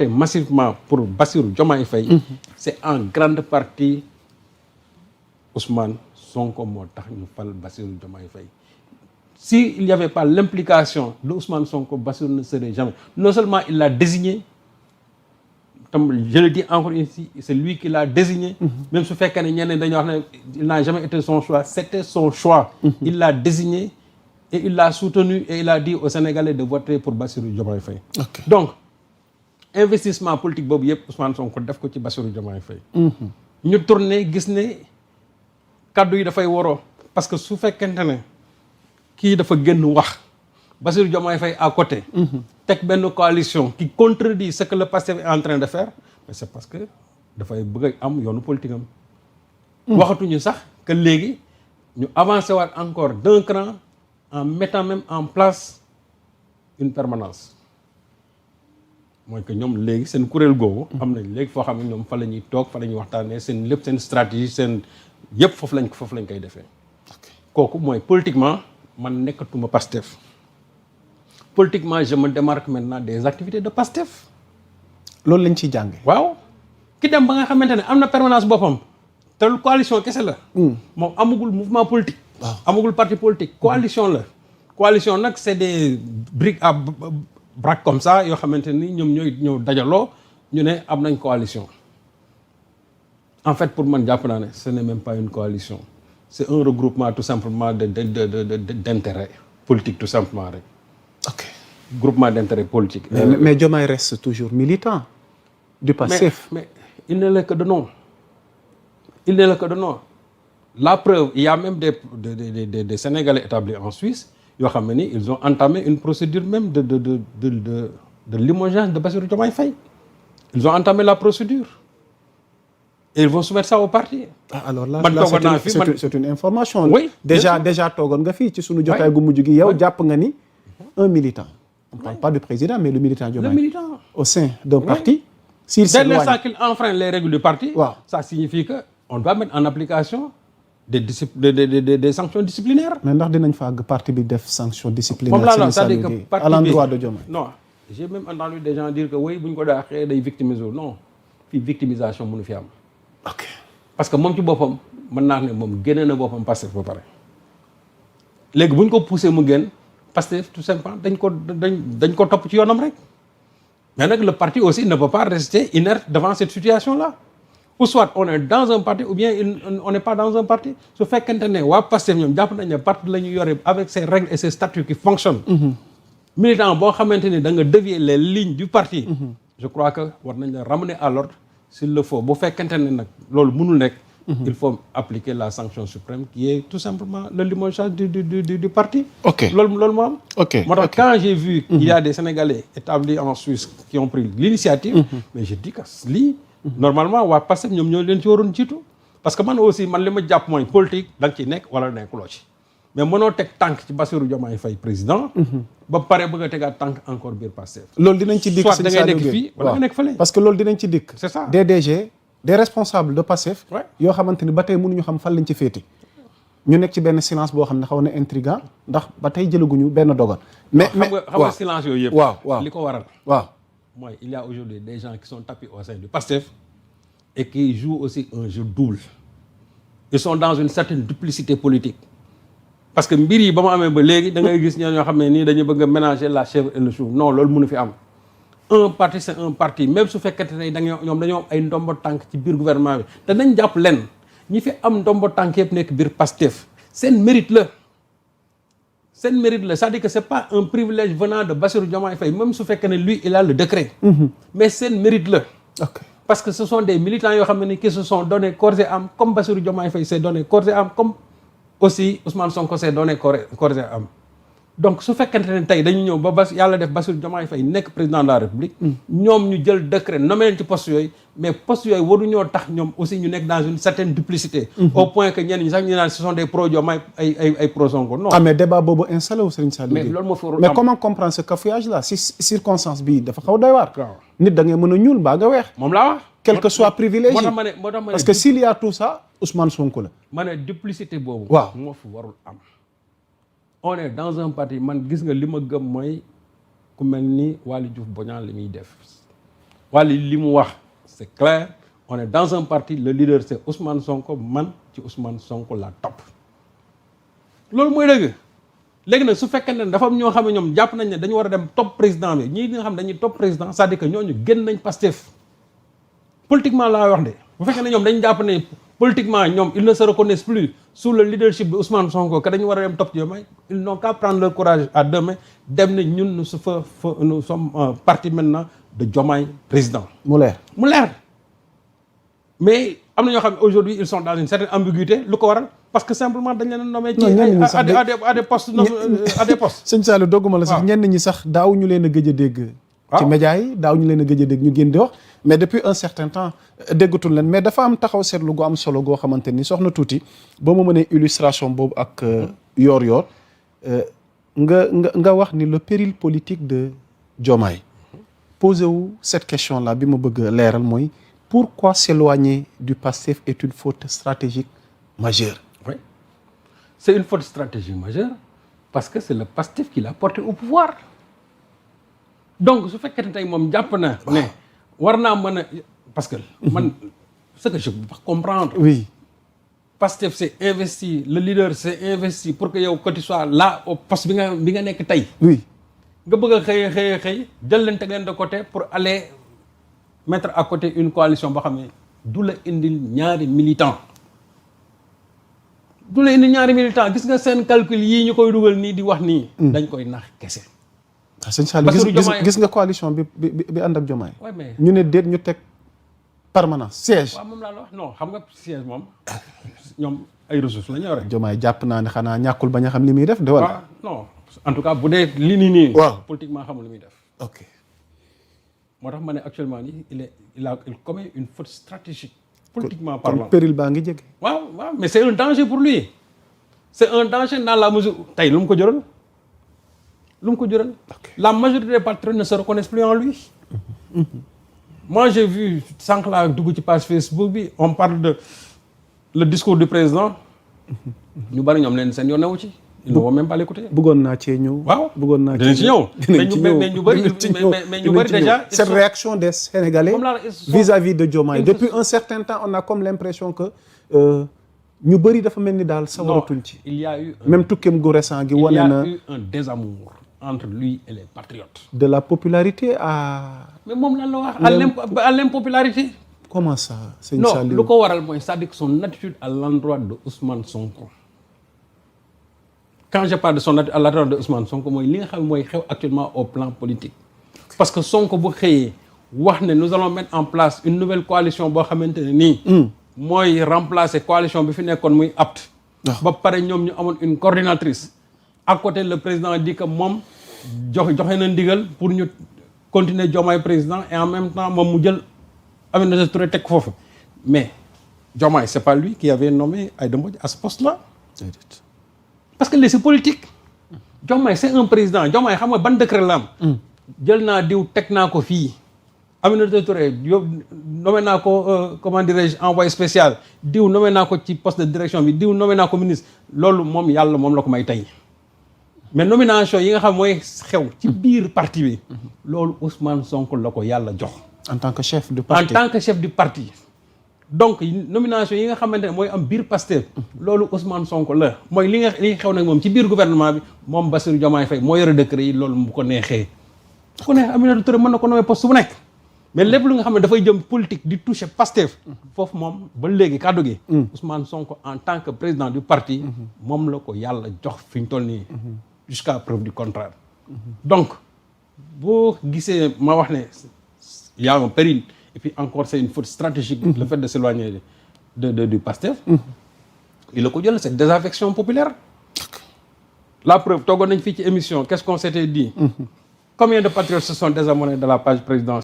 massivement pour Bassirou Diomaye Faye, c'est en grande partie Ousmane Sonko moo tax ñu fal Bassirou Diomaye Faye. S'il n'y avait pas l'implication de Ousmane Sonko, Bassirou ne serait jamais. Non seulement il l'a désigné, je le dis encore ici, c'est lui qui l'a désigné. Même si il n'a jamais été son choix, c'était son choix. Il l'a désigné et il l'a soutenu et il a dit aux Sénégalais de voter pour Bassirou Diomaye Faye. Okay. Donc, investissement politique boobu yëpp Ousmane Sonko def ko ci Bassirou Diomaye Faye. ñu tourné gis ne kaddu yi dafay waroo parce que su fekkente ne kii dafa génn wax Bassirou Diomaye Faye à côté. teg benn coalition qui contredit ce que le Pastef est en train de faire, mais c'est parce que dafay bëgg a am yoonu politique am. waxatuñu sax que léegi ñu avancé waat encore d'un cran en mettant même en place une permanence. mooy que ñoom léegi seen kuréel googu. am nañ léegi foo xam ne ñoom fa la ñuy toog fa la ñuy waxtaanee seen lépp seen stratégie seen yëpp foofu lañ koy defee. kooku mooy politiquement man nekkatuma Pastef. Politiquement je me démarque maintenant des activités de Pastef. loolu lañ ciy jànge waaw ki dem ba nga xamante ne am na permanence boppam te coalition kese la. moom amagul mouvement politique. waaw amagul parti politique coalition la. coalition nag c'est des briques à braque comme ça yoo xamante ni ñoom ñooy ñëw dajaloo ñu ne am nañ coalition. En fait pour man jàpp naa ne ce n'est même pas une coalition c'est un regroupement tout simplement d'intérêt politique tout simplement rek. Ok. Groupement d'intérêt politique. Mais Diomaye reste toujours militant du Pastef. Mais il n'est que de nom. Il n'est que de nom. La preuve, il y a même des Sénégalais établis en Suisse, ils ont entamé une procédure même de limogeage de Bassirou Diomaye Faye. Ils ont entamé la procédure. Et ils vont soumettre ça au parti. Alors là c'est une information. Oui. Déjà toogoon nga fii ci sunu jotaay gu mujj gi yow jàpp nga ni un militant. On ne parle pas du président, mais le militant Diomaye. Le militant. Au sein d'un parti. Dès l'instant qu'il enfreint les règles du parti, ça signifie qu'on doit mettre en application des sanctions disciplinaires. Mais ndax dinañ fa àgg parti bi def sanction disciplinaire à l'endroit de Diomaye. Non, j'ai même entendu des gens dire que oui, bu ñu ko daaxee day victimiser. Non, fii victimisation mënu fi am. Ok. Parce que moom ci boppam mën naa ne moom génne na boppam Pastef ba pare. léegi bu ñu ko poussé mu génn Pastef tout simplement dañ ko topp ci yoonam rek. Mais nag le parti aussi ne peut pas rester inerte devant cette situation-là. Ou soit on est dans un parti ou bien on n'est pas dans un parti. su fekkente ne waa Pastef ñoom jàpp nañ ne parti la ñu yore avec ses règles et ses statuts qui fonctionnent. Militant boo xamante ni da nga dévier les lignes du parti. Je crois que war nañ la ramener à l'ordre s'il le faut bu fekkente ne nag loolu mënul nekk. Il faut appliquer la sanction suprême qui est tout simplement le limogeage du parti. Ok. Loolu moo am. Ok. Moo tax quand j'ai vu qu'il y a des Sénégalais établis en Suisse qui ont pris l'initiative, mais je dis que lii normalement waa Pastef ñoom ñoo leen ci waroon jiitu. Parce que man aussi li ma jàpp mooy politique da nga ciy nekk wala nekkuloo ci. Mais mënoo teg tànk ci Bassirou Diomaye Faye président. ba pare bëgg a tegaat tànk encore biir Pastef. loolu dinañ ci dikk soit da ngay nekk fii wala nga nekk fële. parce que loolu dinañ ci dikk. C'est ça. DDG des responsables de Pastef. yoo xamante ni ba tey mënuñu xam fan lañ ci féete. ñu nekk ci benn silence boo xam ne xaw na intriguant ndax ba tey jëlaguñu benn dogal. mais xam nga silence yooyu yëpp. waaw li ko waral. waaw mooy il y a aujourd'hui des gens qui sont tapis au sein du Pastef et qui jouent aussi un jeu double. Ils sont dans une certaine duplicité politique. Parce que mbir yi ba mu amee ba léegi da ngay gis ñoo xam ne nii dañu bëgg a mélanger la chèvre et le chou non loolu mënu fi am. Un parti c'est un parti même su fekkente ne ñoom dañoo am ay ndombo tànk ci biir gouvernement bi te nañ jàpp leen ñi fi am ndombo tànk yëpp nekk biir Pastef seen mérite la. Seen mérite la c'est-à-dire que c'est pas un privilège venant de Bassirou Diomaye Faye même su fekkee ne lui il a le décret. Mais seen mérite la. ok parce que ce sont des militants yoo xam ne qui se sont donné corps et âme comme Bassirou Diomaye Faye s'est donné corps et âme comme aussi Ousmane Sonko s'est donné corps et âme. Donc su fekkente ne tey dañu ñëw ba yàlla def Bassirou Diomaye Faye nekk président de la République. ñoom ñu jël décret nommé leen ci poste yooyu mais poste yooyu waruñoo tax ñoom aussi ñu nekk dans une certaine duplicité. Au point que ñenn ñi sax ñu naan ce sont des pro Diomaye ay pro Sonko non. ah mais débat boobu installé wu Serigne Saliou. mais loolu moo fi warul mais comment comprendre ce cafouillage là si circonstance bii dafa xaw doy waar. nit da ngay mën a ñuul baa nga weex. moom laa wax. quel que soit privilège moo tax ma ne parce que s'il y a tout ça Ousmane Sonko la. ma ne duplicité boobu. waaw moo fi warul am. on est dans un parti man gis nga li ma gëm mooy ku mel ni Waly Diouf Bodiang li muy def Wally li mu wax c'est clair on est dans un parti le leader c'est Ousmane Sonko man ci Ousmane Sonko la topp loolu mooy dëgg léegi nag su fekkee ne dafa am ñoo xam ne ñoom jàpp nañ ne dañu war a dem topp président bi ñii nga xam ne dañuy topp président c'est-à-dire que ñooñu génn nañ Pastef politiquement laa wax de bu fekkee ne ñoom dañu jàpp ne politiquement ñoom ils ne se reconnaissent plus sous le leadership de Ousmane Sonko que dañu war a dem topp Diomaye ils n'ont qu'à prendre leur courage à deux mains dem ne ñun nous sommes parti maintenant de Diomaye président. mu leer mais am na ñoo xam ne aujourd'hui ils sont dans une certaine ambiguïté lu ko waral parce que simplement dañ leen a nommé ci à des postes à des postes. sëñ Saliou dogguma la sax ñenn ñi sax daaw ñu leen a gëj a dégg. ci médias yi daaw ñu leen a gëj a dégg ñu génn di wax mais depuis un certain temps déggatul leen mais dafa am taxaw seetlu gu am solo goo xamante ni soxna tuuti boo ma mënee illustration boobu ak yoor nga wax ni le péril politique de Diomaye posé wu cette question là bi ma bëgg a leeral mooy pourquoi s'éloigner du Pastef est une faute stratégique majeure. Oui, c'est une faute stratégique majeure parce que c'est le Pastef qui l'a porté au pouvoir. Donc su fekkee ne tey moom jàpp na ne war naa mën a parce que man ce que je peux pas comprendre. Oui. Pastef s'est investi le leader s'est investi pour que yow que tu sois là au poste bi nga nekk tey. Oui. nga bëgg a xëy jël leen teg leen de côté pour aller mettre à côté une coalition boo xam ne du la indil ñaari militant gis nga seen calcul yii ñu koy dugal nii di wax nii. dañ koy nax kese. sëñ Saliou gis nga coalition bi ànd ak Diomaye. oui mais ñu ne déet ñu teg permanence siège. waaw moom laa la wax non xam nga siège moom ñoom ay ressources la ñu yore. Diomaye jàpp naa ne xanaa ñàkkul bañ a xam li muy def de wala. waaw non en tout cas bu dee li nii. waaw politiquement xamul li muy def. ok moo tax ma ne actuellement nii il commet une faute stratégique. politiquement parlant kon péril baa ngi jege. waaw mais c'est un danger pour lui. c'est un danger dans la mesure tey lu mu ko jural. La majorité des patriotes ne se reconnaissent plus en lui. Moi j'ai vu sànq laa dugg ci page Facebook bi on parle de le discours du président. ñu bari ñoom leen seen yoon newu ci. ils ne vont même pas l'écouter. bëggoon naa cee ñëw. waaw bëggoon naa dinañ ci ñëw. mais ñu bari déjà. cette réaction des Sénégalais vis-à-vis de Diomaye depuis un certain temps on a comme l'impression que ñu bari dafa mel ni daal sawaratuñ ci. il y a eu même tukkeem gu récent gi wane na il y a eu un désamour entre lui et les patriotes. de la popularité à. mais moom lan la wax à l'impopularité. comment ça sëñ non Saliou lu ko waral mooy c'est-à-dire que son attitude à l'endroit de Ousmane Sonko. quand je parle de son attitude à l'endroit de Ousmane Sonko mooy li nga xam mooy xew actuellement au plan politique. parce que Sonko bu xëyee wax ne nous allons mettre en place une nouvelle coalition boo xamante ne nii. mooy remplacer coalition bi fi nekkoon muy apte. ba pare ñoom ñu amoon une coordinatrice. à côté le président dit que moom joxe na ndigal pour ñu continuer Diomaye président et en même temps moom mu jël Aminata Touré teg foofu mais Diomaye c'est pas lui qui avait nommé Aïda Mbodj à ce poste-là. parce que léegi c'est politique. Diomaye c'est un président Diomaye xam nga ban décret la am. jël naa diw teg naa ko fii. Aminata Touré nommé naa ko comment dirais-je envoyé spécial diw nommé naa ko ci poste de direction bi diw nommé naa ko ministre loolu moom yàlla moom la ko may tey. mais nomination yi nga xam mooy xew ci biir parti bi loolu Ousmane Sonko la ko yàlla jox. en tant que chef du parti donc nomination yi nga xamante ne mooy am biir Pastef loolu Ousmane Sonko la mooy li xew nag moom ci biir gouvernement bi moom Bassirou Diomaye Faye moo yore décret yi loolu bu ko neexee. ku ne Aminata Touré mën na ko nommer poste bu nekk mais lépp lu nga xam ne dafay jëm politique di toucher Pastef foofu moom ba léegi kàddu gi. Ousmane Sonko en tant que président du parti. moom la ko yàlla jox fi ñu toll nii. jusqu'à preuve du contraire. donc boo gisee ma wax ne il y a un péril et puis encore c'est une faute stratégique. le fait de s'éloigner du Pastef. il la ko jël cette désaffection populaire. la preuve toogoon nañ fii ci émission qu'est-ce qu'on s'était dit. combien de patriotes se sont désabonnés de la page présidentielle.